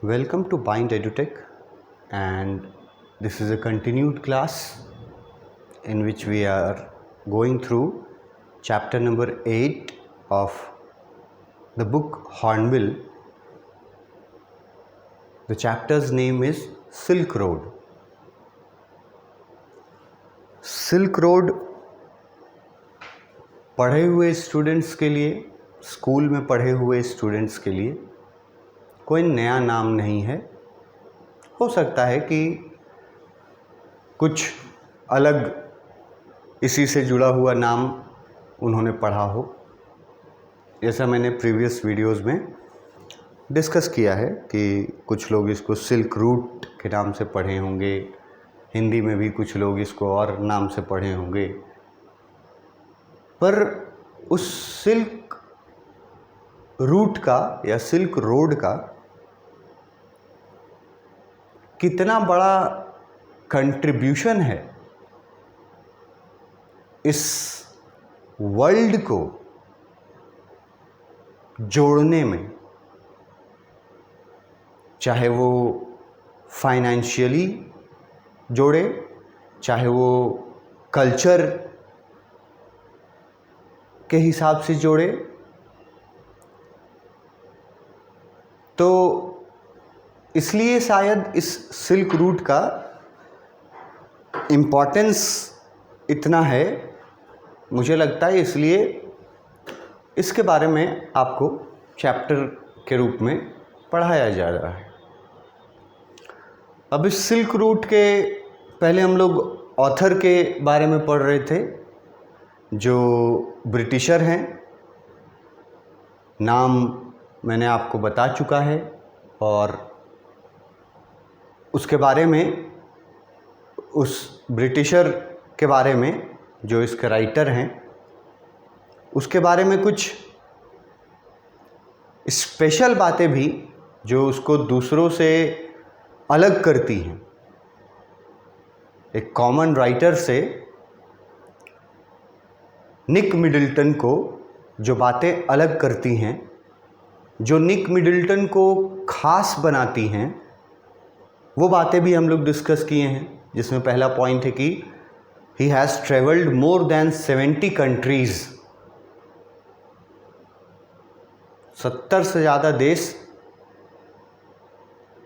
Welcome to Bind EduTech, and this is a continued class in which we are going through chapter number 8 of the book Hornbill. The chapter's name is Silk Road. Silk road पढ़े हुए students के लिए, school में पढ़े हुए students के लिए कोई नया नाम नहीं है। हो सकता है कि कुछ अलग इसी से जुड़ा हुआ नाम उन्होंने पढ़ा हो, जैसा मैंने प्रीवियस वीडियोस में डिस्कस किया है कि कुछ लोग इसको सिल्क रूट के नाम से पढ़े होंगे, हिंदी में भी कुछ लोग इसको और नाम से पढ़े होंगे। पर उस सिल्क रूट का या सिल्क रोड का कितना बड़ा कंट्रीब्यूशन है इस वर्ल्ड को जोड़ने में, चाहे वो फाइनेंशियली जोड़े, चाहे वो कल्चर के हिसाब से जोड़े, तो इसलिए शायद इस सिल्क रूट का इम्पोर्टेंस इतना है, मुझे लगता है, इसलिए इसके बारे में आपको चैप्टर के रूप में पढ़ाया जा रहा है। अब इस सिल्क रूट के पहले हम लोग ऑथर के बारे में पढ़ रहे थे, जो ब्रिटिशर हैं। नाम मैंने आपको बता चुका है, और उसके बारे में, उस ब्रिटिशर के बारे में जो इसके राइटर हैं, उसके बारे में कुछ स्पेशल बातें भी जो उसको दूसरों से अलग करती हैं। एक कॉमन राइटर से निक मिडल्टन को जो बातें अलग करती हैं, जो निक मिडल्टन को खास बनाती हैं, वो बातें भी हम लोग डिस्कस किए हैं। जिसमें पहला पॉइंट है कि he has travelled more than 70 countries. 70 से ज़्यादा देश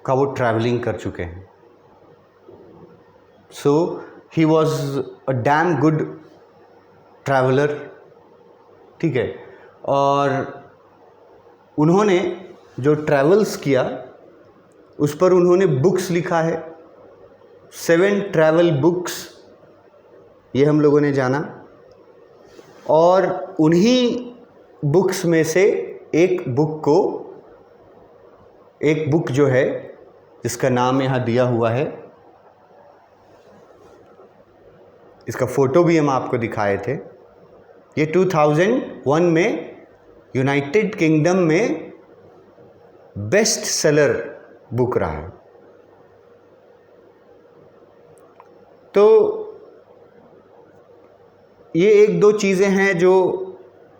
का वो ट्रैवलिंग कर चुके हैं। So he was a damn good traveller, ठीक है। और उन्होंने जो ट्रैवल्स किया उस पर उन्होंने बुक्स लिखा है, 7 ट्रैवल बुक्स, ये हम लोगों ने जाना। और उन्हीं बुक्स में से एक बुक जो है, जिसका नाम यहाँ दिया हुआ है, इसका फ़ोटो भी हम आपको दिखाए थे। ये 2001 में यूनाइटेड किंगडम में बेस्ट सेलर बुक रहा है। तो ये एक दो चीज़ें हैं जो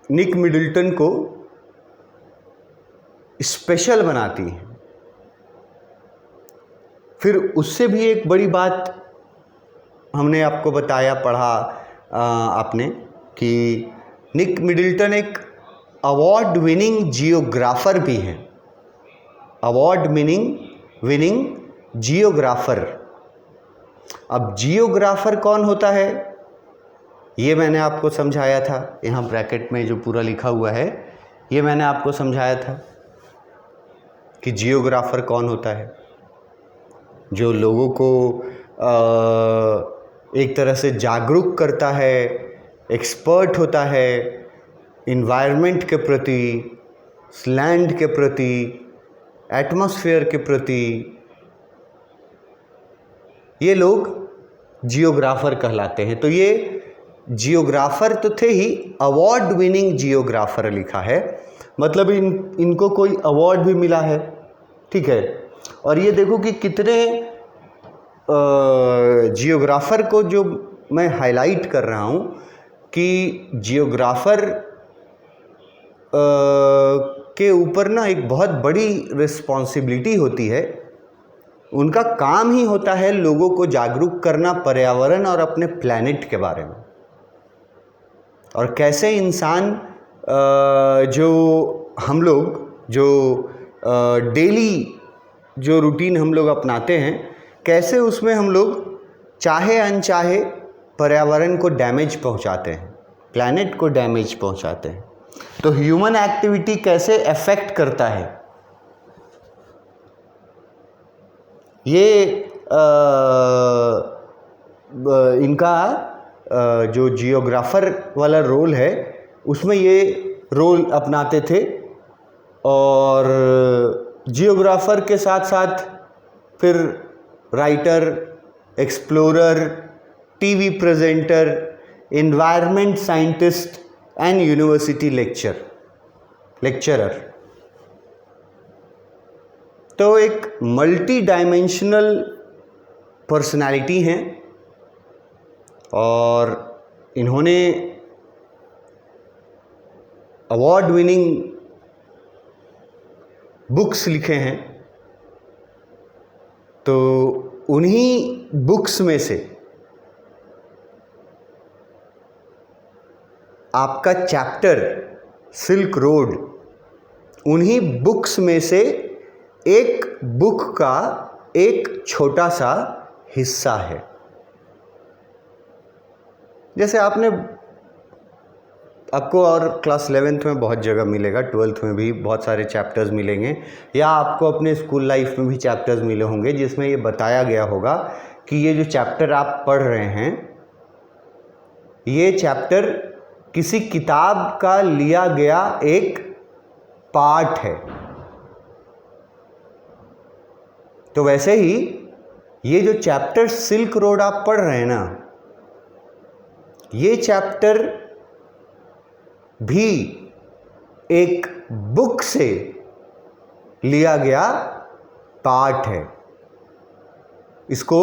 निक मिडल्टन को स्पेशल बनाती हैं। फिर उससे भी एक बड़ी बात हमने आपको बताया, पढ़ा आपने, कि निक मिडल्टन एक अवार्ड विनिंग जियोग्राफर भी हैं। Award winning geographer. अब जियोग्राफर कौन होता है, ये मैंने आपको समझाया था। यहाँ ब्रैकेट में जो पूरा लिखा हुआ है, ये मैंने आपको समझाया था कि जियोग्राफर कौन होता है। जो लोगों को एक तरह से जागरूक करता है, एक्सपर्ट होता है इन्वायरमेंट के प्रति, लैंड के प्रति, एटमॉस्फेयर के प्रति। ये लोग जियोग्राफर कहलाते हैं। तो ये जियोग्राफर तो थे ही, अवार्ड विनिंग जियोग्राफर लिखा है, मतलब इनको कोई अवार्ड भी मिला है, ठीक है। और ये देखो कि कितने जियोग्राफर को जो मैं हाईलाइट कर रहा हूँ कि जियोग्राफर के ऊपर ना एक बहुत बड़ी रिस्पॉन्सिबिलिटी होती है। उनका काम ही होता है लोगों को जागरूक करना पर्यावरण और अपने प्लैनेट के बारे में, और कैसे इंसान जो हम लोग जो डेली जो रूटीन हम लोग अपनाते हैं, कैसे उसमें हम लोग चाहे अनचाहे पर्यावरण को डैमेज पहुंचाते हैं, प्लैनेट को डैमेज पहुंचाते हैं। तो ह्यूमन एक्टिविटी कैसे अफेक्ट करता है, ये इनका जो जियोग्राफर वाला रोल है उसमें ये रोल अपनाते थे। और जियोग्राफर के साथ साथ फिर writer, explorer, TV presenter, environment scientist and university lecturer. तो एक मल्टी डायमेंशनल पर्सनालिटी हैं और इन्होंने अवार्ड विनिंग बुक्स लिखे हैं। तो उन्हीं बुक्स में से आपका चैप्टर सिल्क रोड, उन्हीं बुक्स में से एक बुक का एक छोटा सा हिस्सा है। जैसे आपको और क्लास 11th में बहुत जगह मिलेगा, 12th में भी बहुत सारे चैप्टर्स मिलेंगे, या आपको अपने स्कूल लाइफ में भी चैप्टर्स मिले होंगे जिसमें ये बताया गया होगा कि ये जो चैप्टर आप पढ़ रहे हैं, ये चैप्टर किसी किताब का लिया गया एक पार्ट है। तो वैसे ही ये जो चैप्टर सिल्क रोड आप पढ़ रहे हैं ना, ये चैप्टर भी एक बुक से लिया गया पार्ट है। इसको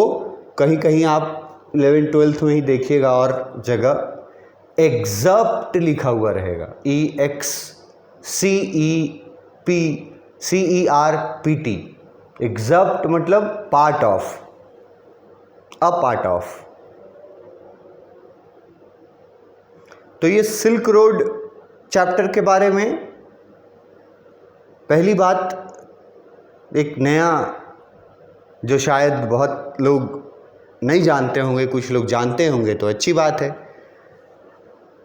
कहीं कहीं आप 11th-12th में ही देखिएगा और जगह एक्सर्प्ट लिखा हुआ रहेगा, EXCERPT। एक्सर्प्ट मतलब part of, a part of. तो ये सिल्क रोड चैप्टर के बारे में पहली बात, एक नया जो शायद बहुत लोग नहीं जानते होंगे, कुछ लोग जानते होंगे तो अच्छी बात है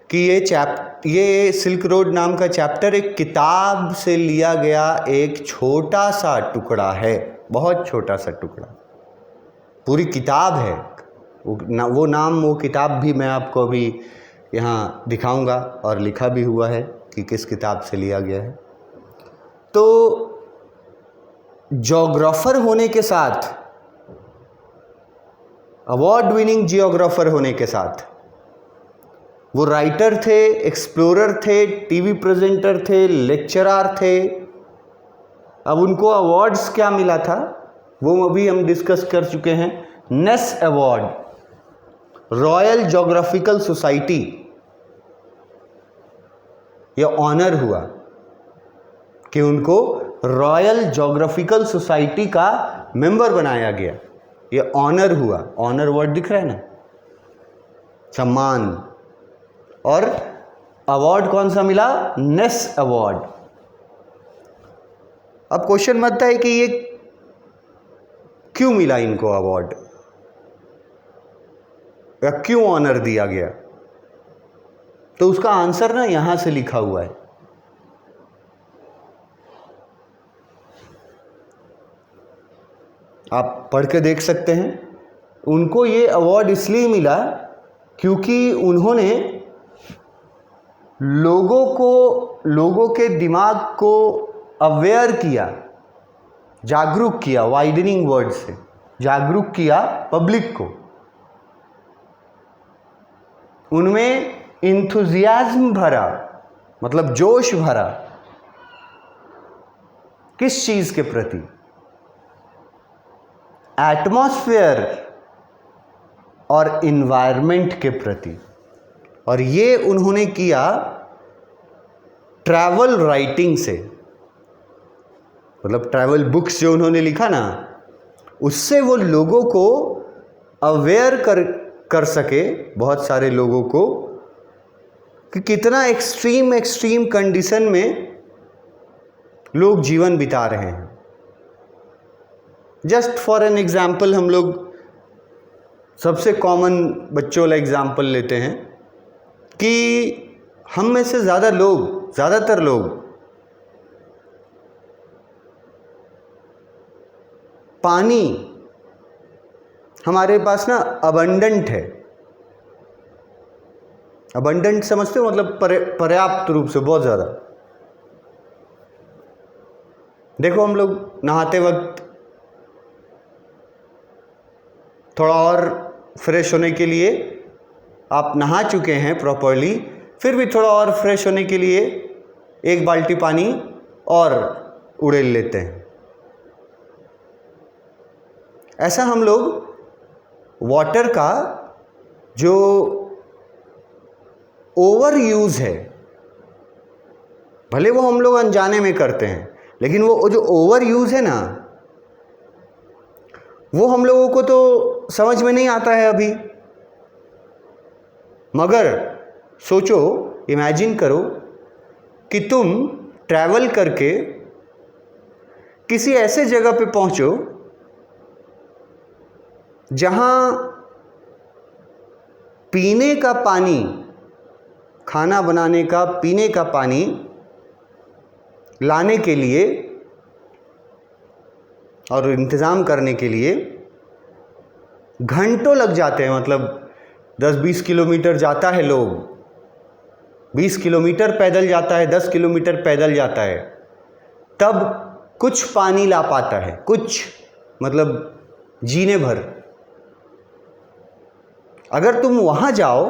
कि ये सिल्क रोड नाम का चैप्टर एक किताब से लिया गया एक छोटा सा टुकड़ा है, बहुत छोटा सा टुकड़ा। पूरी किताब है वो नाम, वो किताब भी मैं आपको अभी यहाँ दिखाऊंगा और लिखा भी हुआ है कि किस किताब से लिया गया है। तो जियोग्राफर होने के साथ, अवार्ड विनिंग जियोग्राफर होने के साथ, वो राइटर थे, एक्सप्लोरर थे, टीवी प्रेजेंटर थे, लेक्चरर थे। अब उनको अवार्ड्स क्या मिला था वो अभी हम डिस्कस कर चुके हैं। नेस अवार्ड, रॉयल ज्योग्राफिकल सोसाइटी, ये ऑनर हुआ कि उनको रॉयल ज्योग्राफिकल सोसाइटी का मेंबर बनाया गया। ये ऑनर हुआ, ऑनर वर्ड दिख रहा है ना, सम्मान। और अवार्ड कौन सा मिला? नेस अवार्ड। अब क्वेश्चन बनता है कि ये क्यों मिला इनको अवार्ड, या क्यों ऑनर दिया गया? तो उसका आंसर ना यहां से लिखा हुआ है। आप पढ़ के देख सकते हैं। उनको ये अवार्ड इसलिए मिला क्योंकि उन्होंने लोगों के दिमाग को अवेयर किया, जागरूक किया, वाइडनिंग वर्ड से जागरूक किया पब्लिक को। उनमें इंथुजियाज्म भरा, मतलब जोश भरा। किस चीज के प्रति? एटमॉस्फेयर और इन्वायरमेंट के प्रति। और ये उन्होंने किया ट्रैवल राइटिंग से। मतलब ट्रैवल बुक्स जो उन्होंने लिखा ना, उससे वो लोगों को अवेयर कर सके, बहुत सारे लोगों को, कि कितना एक्सट्रीम कंडीशन में लोग जीवन बिता रहे हैं। जस्ट फॉर एन एग्जाम्पल, हम लोग सबसे कॉमन बच्चों वाला एग्जाम्पल लेते हैं कि हम में से ज़्यादातर लोग पानी हमारे पास ना अबंडेंट है। अबंडेंट समझते हो, मतलब पर्याप्त रूप से, बहुत ज़्यादा। देखो, हम लोग नहाते वक्त थोड़ा और फ्रेश होने के लिए, आप नहा चुके हैं प्रॉपरली, फिर भी थोड़ा और फ्रेश होने के लिए 1 बाल्टी पानी और उड़ेल लेते हैं। ऐसा हम लोग वाटर का जो ओवर यूज़ है, भले वो हम लोग अनजाने में करते हैं, लेकिन वो जो ओवर यूज़ है ना, वो हम लोगों को तो समझ में नहीं आता है अभी। मगर सोचो, इमेजिन करो कि तुम ट्रैवल करके किसी ऐसे जगह पे पहुंचो जहां पीने का पानी, खाना बनाने का, पीने का पानी लाने के लिए और इंतज़ाम करने के लिए घंटों लग जाते हैं। मतलब 10-20 किलोमीटर जाता है लोग, 20 किलोमीटर पैदल जाता है, 10 किलोमीटर पैदल जाता है, तब कुछ पानी ला पाता है, कुछ मतलब जीने भर। अगर तुम वहाँ जाओ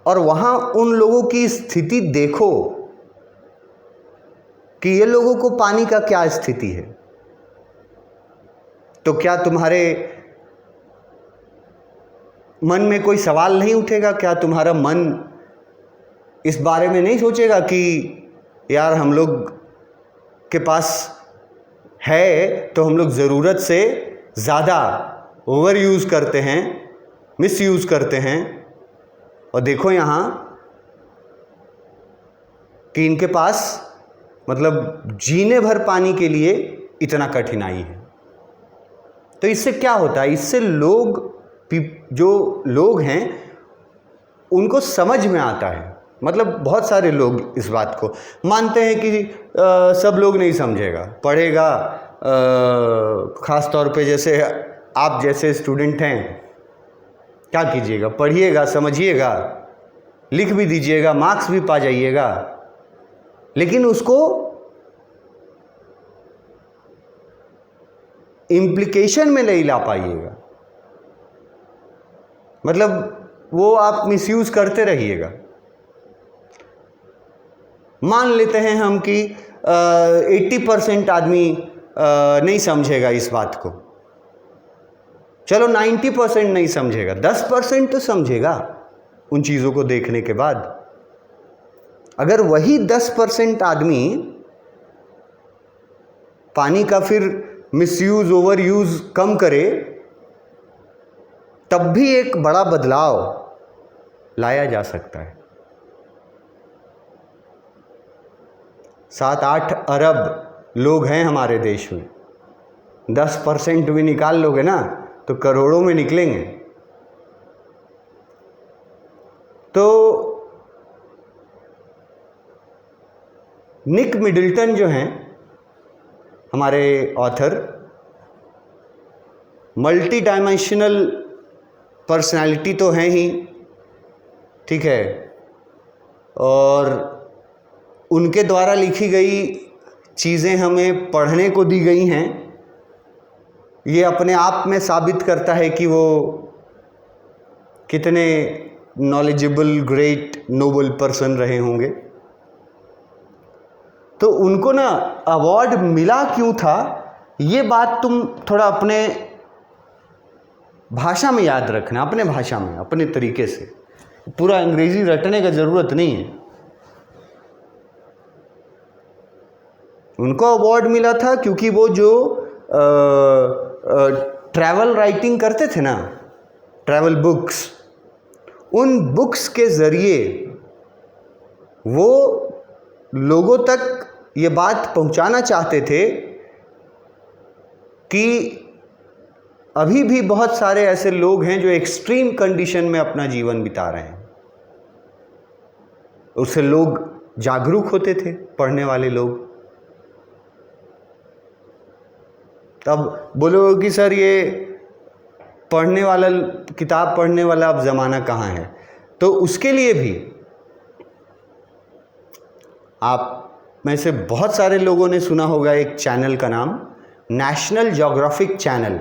और वहाँ उन लोगों की स्थिति देखो कि ये लोगों को पानी का क्या स्थिति है, तो क्या तुम्हारे मन में कोई सवाल नहीं उठेगा? क्या तुम्हारा मन इस बारे में नहीं सोचेगा कि यार, हम लोग के पास है तो हम लोग ज़रूरत से ज़्यादा ओवर यूज़ करते हैं, मिस यूज़ करते हैं, और देखो यहाँ कि इनके पास मतलब जीने भर पानी के लिए इतना कठिनाई है। तो इससे क्या होता है? इससे जो लोग हैं उनको समझ में आता है। मतलब बहुत सारे लोग इस बात को मानते हैं कि सब लोग नहीं समझेगा, पढ़ेगा, ख़ास तौर पे जैसे आप जैसे स्टूडेंट हैं, क्या कीजिएगा, पढ़िएगा, समझिएगा, लिख भी दीजिएगा, मार्क्स भी पा जाइएगा, लेकिन उसको इम्प्लीकेशन में नहीं ला पाइएगा। मतलब वो आप मिसयूज़ करते रहिएगा। मान लेते हैं हम कि 80% आदमी नहीं समझेगा इस बात को, चलो 90% नहीं समझेगा, 10% तो समझेगा उन चीज़ों को देखने के बाद। अगर वही 10% आदमी पानी का फिर मिसयूज़, ओवर यूज़ कम करे, तब भी एक बड़ा बदलाव लाया जा सकता है। 7-8 अरब लोग हैं हमारे देश में, 10% भी निकाल लोगे ना तो करोड़ों में निकलेंगे। तो निक मिडल्टन जो हैं हमारे ऑथर, मल्टी डायमेंशनल पर्सनालिटी तो हैं ही, ठीक है, और उनके द्वारा लिखी गई चीज़ें हमें पढ़ने को दी गई हैं। ये अपने आप में साबित करता है कि वो कितने नॉलेजेबल, ग्रेट, नोबल पर्सन रहे होंगे। तो उनको ना अवार्ड मिला क्यों था, ये बात तुम थोड़ा अपने भाषा में याद रखना, अपने भाषा में, अपने तरीके से। पूरा अंग्रेजी रटने का ज़रूरत नहीं है। उनको अवार्ड मिला था क्योंकि वो जो ट्रैवल राइटिंग करते थे ना, ट्रैवल बुक्स, उन बुक्स के ज़रिए वो लोगों तक ये बात पहुंचाना चाहते थे कि अभी भी बहुत सारे ऐसे लोग हैं जो एक्सट्रीम कंडीशन में अपना जीवन बिता रहे हैं। उससे लोग जागरूक होते थे, पढ़ने वाले लोग। तब बोलोगे कि सर ये पढ़ने वाला, किताब पढ़ने वाला अब ज़माना कहाँ है? तो उसके लिए भी आप में से बहुत सारे लोगों ने सुना होगा एक चैनल का नाम नेशनल ज्योग्राफिक चैनल,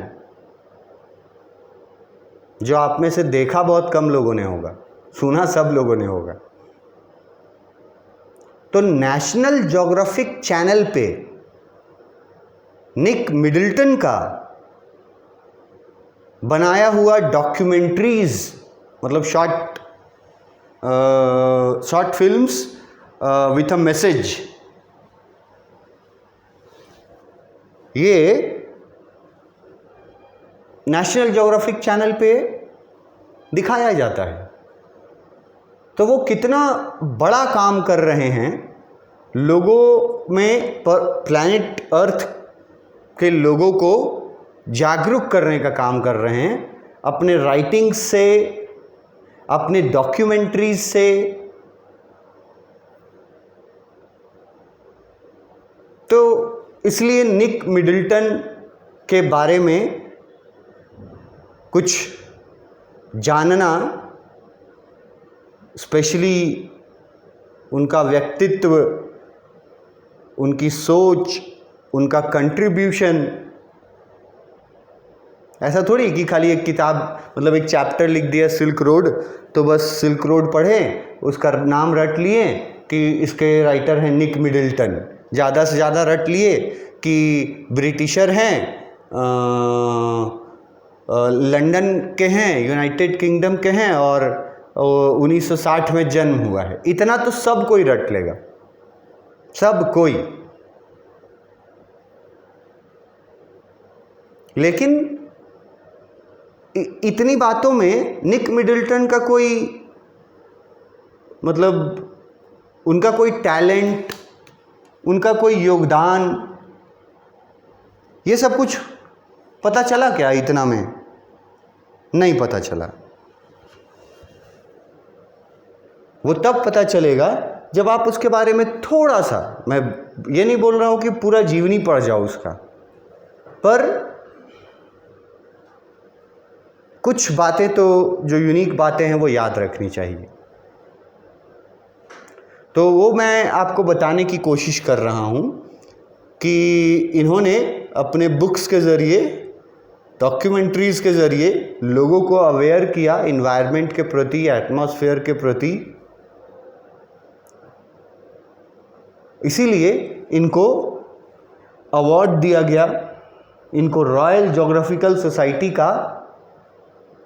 जो आप में से देखा बहुत कम लोगों ने होगा, सुना सब लोगों ने होगा। तो नेशनल ज्योग्राफिक चैनल पे निक मिडल्टन का बनाया हुआ डॉक्यूमेंट्रीज, मतलब short films with a message, ये नेशनल ज्योग्राफिक चैनल पे दिखाया जाता है। तो वो कितना बड़ा काम कर रहे हैं, लोगों में प्लैनेट अर्थ के लोगों को जागरूक करने का काम कर रहे हैं, अपने राइटिंग्स से, अपने डॉक्यूमेंट्रीज से। तो इसलिए निक मिडल्टन के बारे में कुछ जानना, स्पेशली उनका व्यक्तित्व, उनकी सोच, उनका कंट्रीब्यूशन, ऐसा थोड़ी कि खाली एक किताब, मतलब एक चैप्टर लिख दिया सिल्क रोड, तो बस सिल्क रोड पढ़ें, उसका नाम रट लिए कि इसके राइटर हैं निक मिडल्टन, ज़्यादा से ज़्यादा रट लिए कि ब्रिटिशर हैं, लंदन के हैं, यूनाइटेड किंगडम के हैं और 1960 में जन्म हुआ है। इतना तो सब कोई रट लेगा, सब कोई। लेकिन इतनी बातों में निक मिडल्टन का कोई, मतलब उनका कोई टैलेंट, उनका कोई योगदान, ये सब कुछ पता चला क्या इतना में? नहीं पता चला। वो तब पता चलेगा जब आप उसके बारे में थोड़ा सा, मैं ये नहीं बोल रहा हूं कि पूरा जीवनी पढ़ जाओ उसका, पर कुछ बातें तो जो यूनिक बातें हैं वो याद रखनी चाहिए। तो वो मैं आपको बताने की कोशिश कर रहा हूँ कि इन्होंने अपने बुक्स के ज़रिए, डॉक्यूमेंट्रीज़ के ज़रिए लोगों को अवेयर किया इन्वायरमेंट के प्रति, एटमॉस्फेयर के प्रति। इसीलिए इनको अवार्ड दिया गया, इनको रॉयल ज्योग्राफिकल सोसाइटी का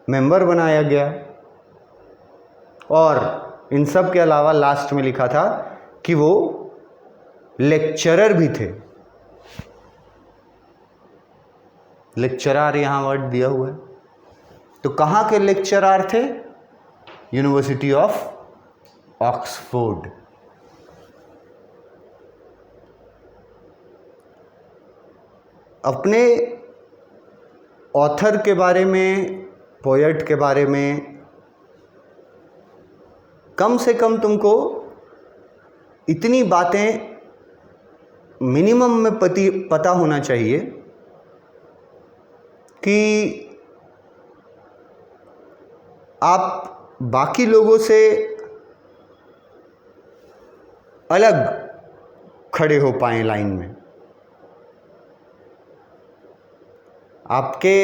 मेंबर बनाया गया। और इन सब के अलावा लास्ट में लिखा था कि वो लेक्चरर भी थे। लेक्चरर यहाँ वर्ड दिया हुआ है। तो कहाँ के लेक्चरर थे? University of Oxford. अपने ऑथर के बारे में, पोएट के बारे में कम से कम तुमको इतनी बातें मिनिमम में पता होना चाहिए कि आप बाकी लोगों से अलग खड़े हो पाएं लाइन में। आपके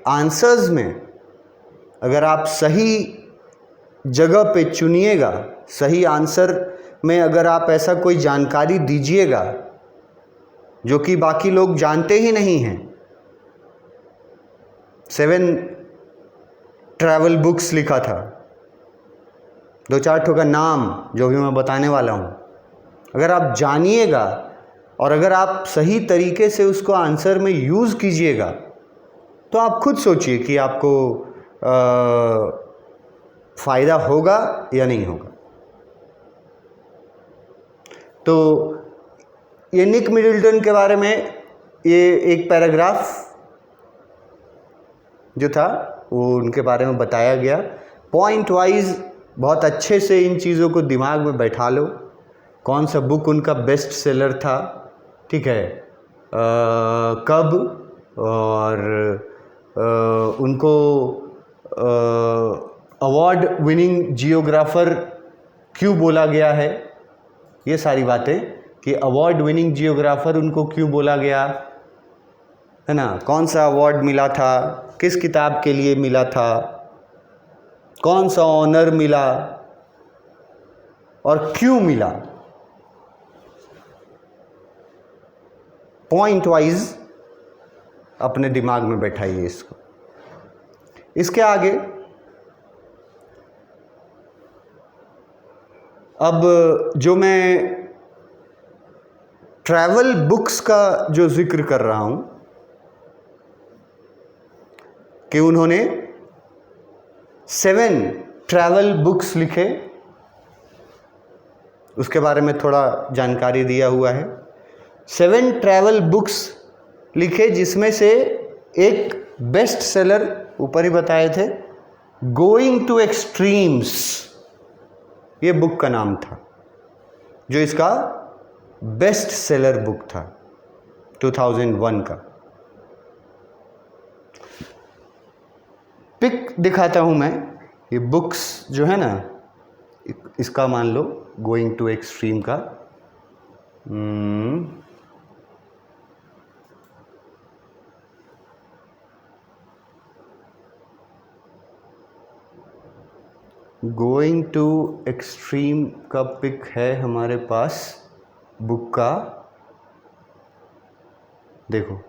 आंसर्स में अगर आप सही जगह पे चुनिएगा, सही आंसर में अगर आप ऐसा कोई जानकारी दीजिएगा जो कि बाकी लोग जानते ही नहीं हैं। 7 ट्रैवल बुक्स लिखा था, 2-4 ठो का नाम जो भी मैं बताने वाला हूँ। अगर आप जानिएगा और अगर आप सही तरीके से उसको आंसर में यूज़ कीजिएगा तो आप खुद सोचिए कि आपको फ़ायदा होगा या नहीं होगा। तो ये निक मिडिल्टन के बारे में ये एक पैराग्राफ जो था वो उनके बारे में बताया गया। पॉइंट वाइज बहुत अच्छे से इन चीज़ों को दिमाग में बैठा लो। कौन सा बुक उनका बेस्ट सेलर था, ठीक है, कब, और उनको अवार्ड विनिंग जियोग्राफर क्यों बोला गया है, ये सारी बातें कि अवार्ड विनिंग जियोग्राफर उनको क्यों बोला गया है ना, कौन सा अवार्ड मिला था, किस किताब के लिए मिला था, कौन सा ऑनर मिला और क्यों मिला। पॉइंट वाइज अपने दिमाग में बैठाइए इसको। इसके आगे अब जो मैं ट्रैवल बुक्स का जो जिक्र कर रहा हूं कि उन्होंने 7 ट्रैवल बुक्स लिखे, उसके बारे में थोड़ा जानकारी दिया हुआ है। 7 ट्रैवल बुक्स लिखे जिसमें से एक बेस्ट सेलर ऊपर ही बताए थे, गोइंग टू एक्सट्रीम्स, ये बुक का नाम था, जो इसका बेस्ट सेलर बुक था 2001 का। पिक दिखाता हूं मैं, ये बुक्स जो है ना, इसका मान लो गोइंग टू एक्सट्रीम का, गोइंग टू एक्सट्रीम का पिक है हमारे पास बुक का, देखो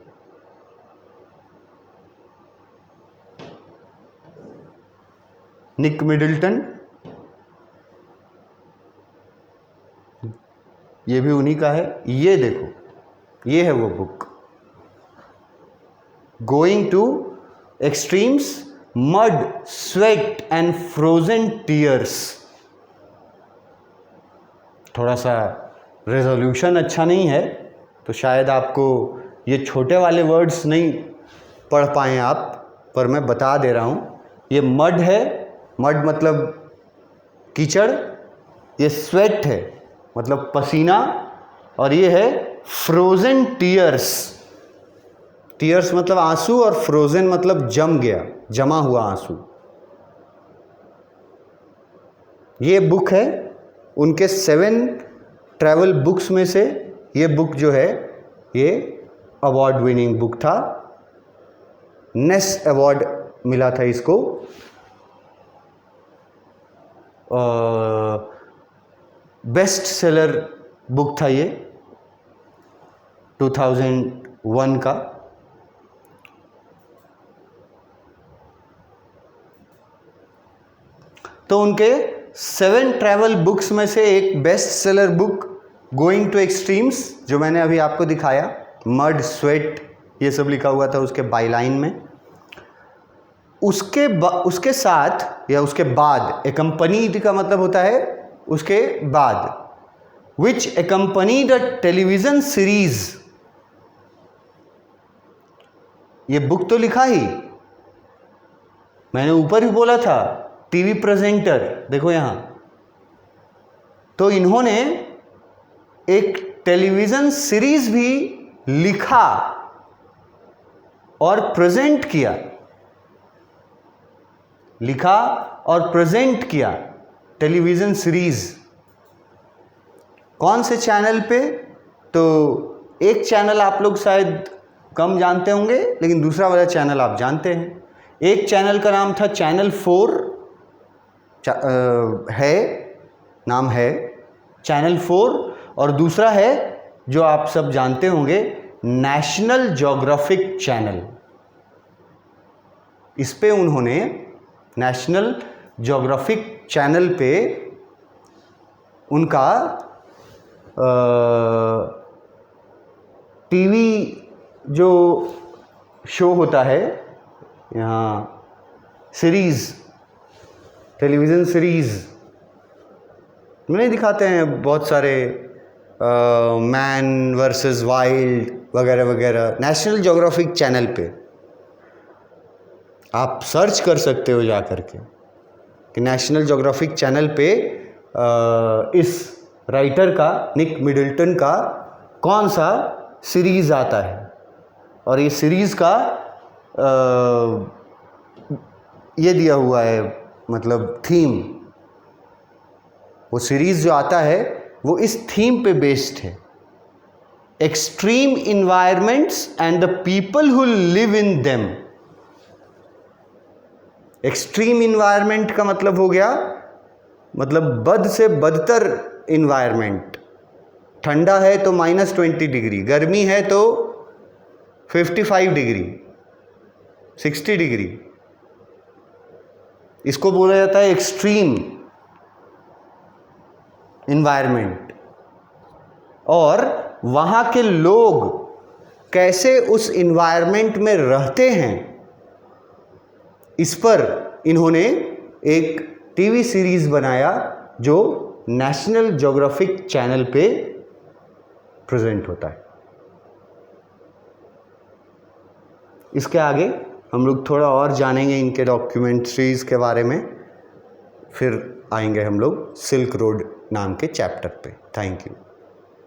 निक मिडिल्टन, ये भी उन्हीं का है। ये देखो, ये है वो book, going two extremes, mud, sweat and frozen tears. थोड़ा सा रेजोल्यूशन अच्छा नहीं है तो शायद आपको ये छोटे वाले वर्ड्स नहीं पढ़ पाएँ आप, पर मैं बता दे रहा हूँ। ये मड है, मड मतलब कीचड़, ये स्वेट है मतलब पसीना, और ये है फ्रोजन टीयर्स। टीयर्स मतलब आंसू और फ्रोजन मतलब जम गया, जमा हुआ आंसू। ये बुक है उनके 7 ट्रैवल बुक्स में से। ये बुक जो है ये अवार्ड विनिंग बुक था, नेस अवार्ड मिला था इसको। बेस्ट सेलर बुक था ये 2001 का। तो उनके 7 ट्रैवल बुक्स में से एक best seller book going two extremes, जो मैंने अभी आपको दिखाया, मड, स्वेट, ये सब लिखा हुआ था उसके बाईलाइन में। उसके साथ या उसके बाद, एकम्पनीड का मतलब होता है उसके बाद, विच एकम्पनीड अ टेलीविजन सीरीज। ये बुक तो लिखा ही, मैंने ऊपर ही बोला था टीवी प्रेजेंटर, देखो यहां। तो इन्होंने एक टेलीविजन सीरीज भी लिखा और प्रेजेंट किया, लिखा और प्रेजेंट किया टेलीविजन सीरीज। कौन से चैनल पे? तो एक चैनल आप लोग शायद कम जानते होंगे, लेकिन दूसरा वाला चैनल आप जानते हैं। एक चैनल का नाम था चैनल 4 है, नाम है चैनल 4, और दूसरा है जो आप सब जानते होंगे नेशनल ज्योग्राफिक चैनल। इस पे उन्होंने नेशनल ज्योग्राफिक चैनल पे उनका टीवी जो शो होता है यहाँ, सीरीज़, टेलीविज़न सीरीज़ में दिखाते हैं बहुत सारे मैन वर्सेस वाइल्ड वगैरह वगैरह, नेशनल ज्योग्राफिक चैनल पे आप सर्च कर सकते हो जा कर के कि नेशनल ज्योग्राफिक चैनल पे इस राइटर का, निक मिडल्टन का कौन सा सीरीज़ आता है, और ये सीरीज़ का ये दिया हुआ है, मतलब थीम। वो सीरीज़ जो आता है वो इस थीम पे बेस्ड है, extreme environments and the people who live in them. Extreme environment का मतलब हो गया, मतलब बद से बदतर इन्वायरमेंट। ठंडा है तो -20 डिग्री, गर्मी है तो 55 डिग्री, 60 डिग्री, इसको बोला जाता है एक्सट्रीम इन्वायरमेंट। और वहाँ के लोग कैसे उस इन्वायरमेंट में रहते हैं, इस पर इन्होंने एक टीवी सीरीज़ बनाया जो नेशनल ज्योग्राफिक चैनल पे प्रेजेंट होता है। इसके आगे हम लोग थोड़ा और जानेंगे इनके डॉक्यूमेंट्रीज़ के बारे में, फिर आएंगे हम लोग सिल्क रोड नाम के चैप्टर पे। Thank you.